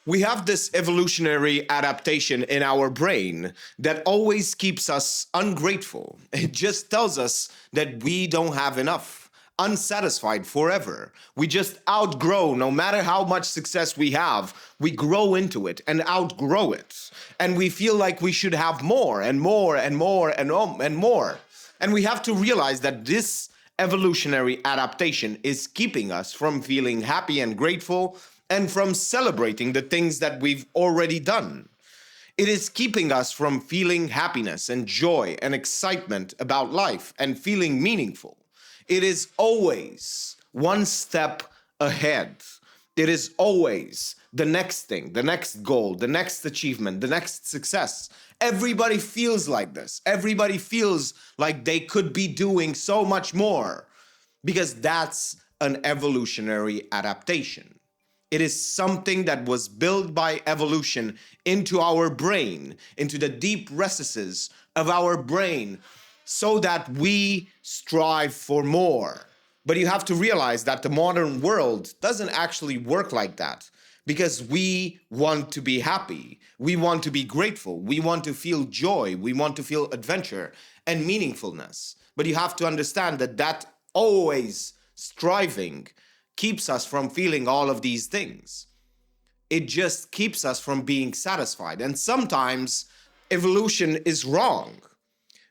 We have this evolutionary adaptation in our brain that always keeps us ungrateful. It just tells us that we don't have enough, unsatisfied forever. We just outgrow, no matter how much success we have, we grow into it and outgrow it. And we feel like we should have more and more and more and more. And we have to realize that this evolutionary adaptation is keeping us from feeling happy and grateful and from celebrating the things that we've already done. It is keeping us from feeling happiness and joy and excitement about life and feeling meaningful. It is always one step ahead. It is always the next thing, the next goal, the next achievement, the next success. Everybody feels like this. Everybody feels like they could be doing so much more because that's an evolutionary adaptation. It is something that was built by evolution into our brain, into the deep recesses of our brain, so that we strive for more. But you have to realize that the modern world doesn't actually work like that because we want to be happy. We want to be grateful. We want to feel joy. We want to feel adventure and meaningfulness. But you have to understand that always striving keeps us from feeling all of these things. It just keeps us from being satisfied. And sometimes evolution is wrong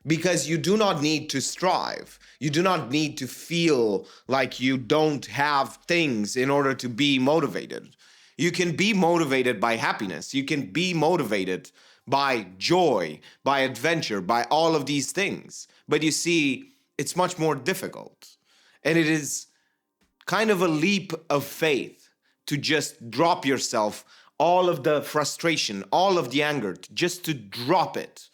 because you do not need to strive. You do not need to feel like you don't have things in order to be motivated. You can be motivated by happiness. You can be motivated by joy, by adventure, by all of these things. But you see, it's much more difficult. And it is kind of a leap of faith to just drop yourself all of the frustration, all of the anger, just to drop it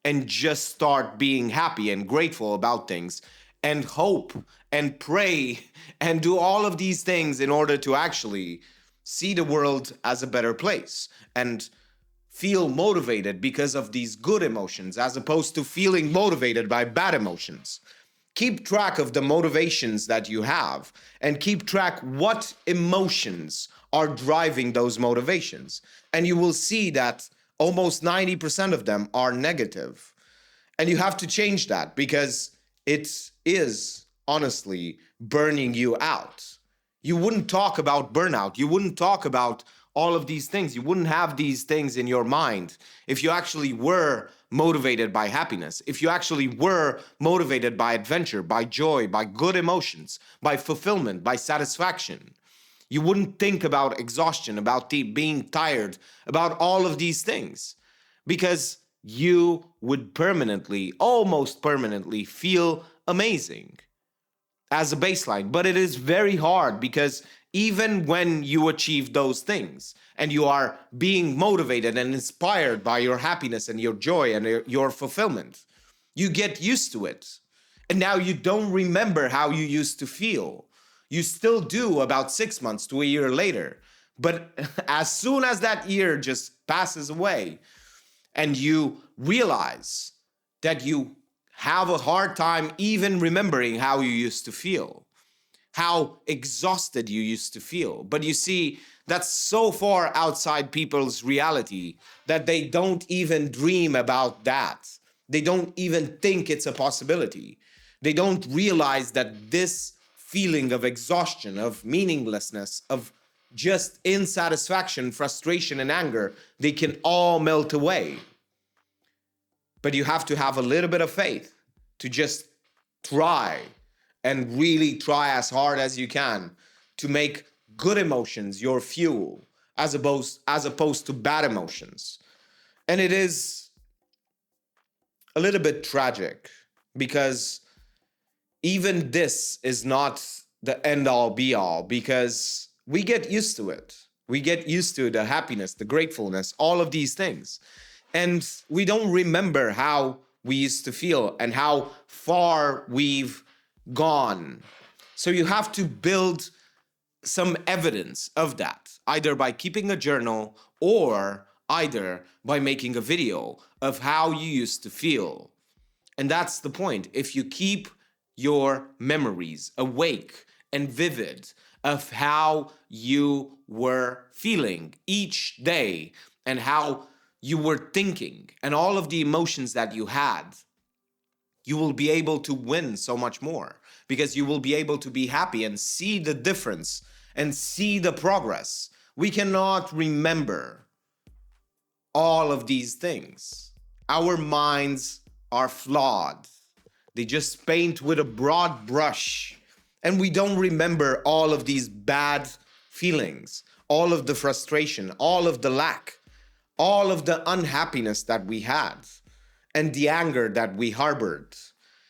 and just start being happy and grateful about things and hope and pray and do all of these things in order to actually see the world as a better place and feel motivated because of these good emotions as opposed to feeling motivated by bad emotions. Keep track of the motivations that you have and keep track what emotions are driving those motivations. And you will see that almost 90% of them are negative. And you have to change that because it is honestly burning you out. You wouldn't talk about burnout. You wouldn't talk about all of these things. You wouldn't have these things in your mind if you actually were motivated by happiness, if you actually were motivated by adventure, by joy, by good emotions, by fulfillment, by satisfaction. You wouldn't think about exhaustion, about being tired, about all of these things, because you would permanently, almost permanently, feel amazing as a baseline. But it is very hard because even when you achieve those things and you are being motivated and inspired by your happiness and your joy and your fulfillment, you get used to it. And now you don't remember how you used to feel. You still do about 6 months to a year later. But as soon as that year just passes away and you realize that you have a hard time even remembering how you used to feel, how exhausted you used to feel. But you see, that's so far outside people's reality that they don't even dream about that. They don't even think it's a possibility. They don't realize that this feeling of exhaustion, of meaninglessness, of just insatisfaction, frustration, and anger, they can all melt away. But you have to have a little bit of faith to just try and really try as hard as you can to make good emotions your fuel as opposed to bad emotions. And it is a little bit tragic because even this is not the end all be all because we get used to it. We get used to the happiness, the gratefulness, all of these things. And we don't remember how we used to feel and how far we've gone. So you have to build some evidence of that, either by keeping a journal or either by making a video of how you used to feel. And that's the point. If you keep your memories awake and vivid of how you were feeling each day and how you were thinking and all of the emotions that you had, you will be able to win so much more because you will be able to be happy and see the difference and see the progress. We cannot remember all of these things. Our minds are flawed. They just paint with a broad brush, and we don't remember all of these bad feelings, all of the frustration, all of the lack, all of the unhappiness that we had, and the anger that we harbored.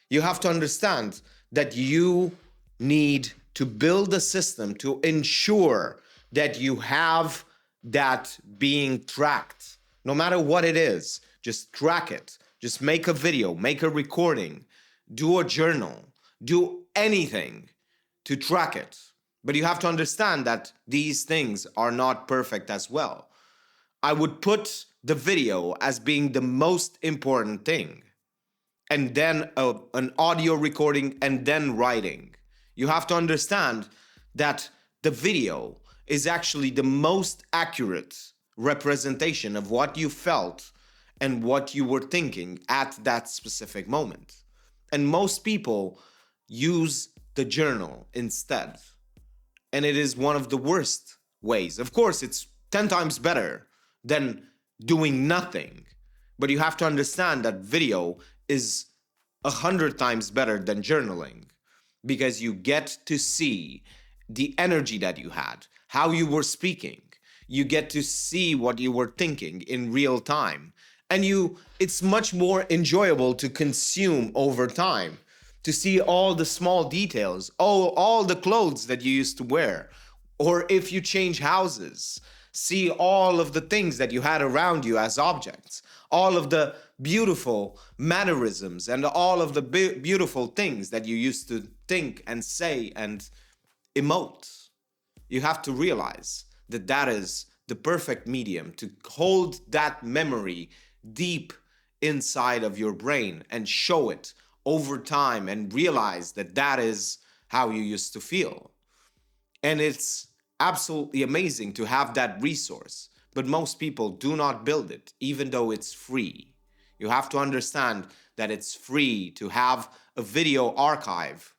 You have to understand that you need to build a system to ensure that you have that being tracked. No matter what it is, just track it. Just make a video, make a recording, do a journal, do anything to track it. But you have to understand that these things are not perfect as well. I would put the video as being the most important thing, and then an audio recording, and then writing. You have to understand that the video is actually the most accurate representation of what you felt and what you were thinking at that specific moment. And most people use the journal instead. And it is one of the worst ways. Of course, it's 10 times better than doing nothing. But you have to understand that video is 100 times better than journaling because you get to see the energy that you had, how you were speaking. You get to see what you were thinking in real time. And it's much more enjoyable to consume over time, to see all the small details, all the clothes that you used to wear, or if you change houses, see all of the things that you had around you as objects, all of the beautiful mannerisms and all of the beautiful things that you used to think and say and emote. You have to realize that that is the perfect medium to hold that memory deep inside of your brain and show it over time and realize that that is how you used to feel. And it's absolutely amazing to have that resource, but most people do not build it, even though it's free. You have to understand that it's free to have a video archive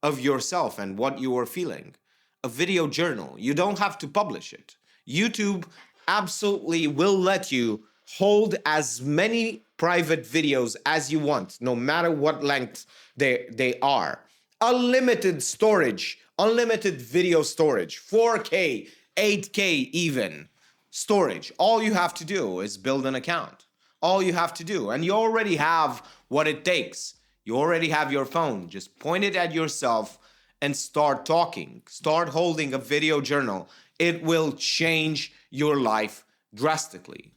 of yourself and what you are feeling, a video journal. You don't have to publish it. YouTube absolutely will let you hold as many private videos as you want, no matter what length they are. Unlimited storage, unlimited video storage, 4K, 8K even storage. All you have to do is build an account. All you have to do, and you already have what it takes. You already have your phone. Just point it at yourself and start talking. Start holding a video journal. It will change your life drastically.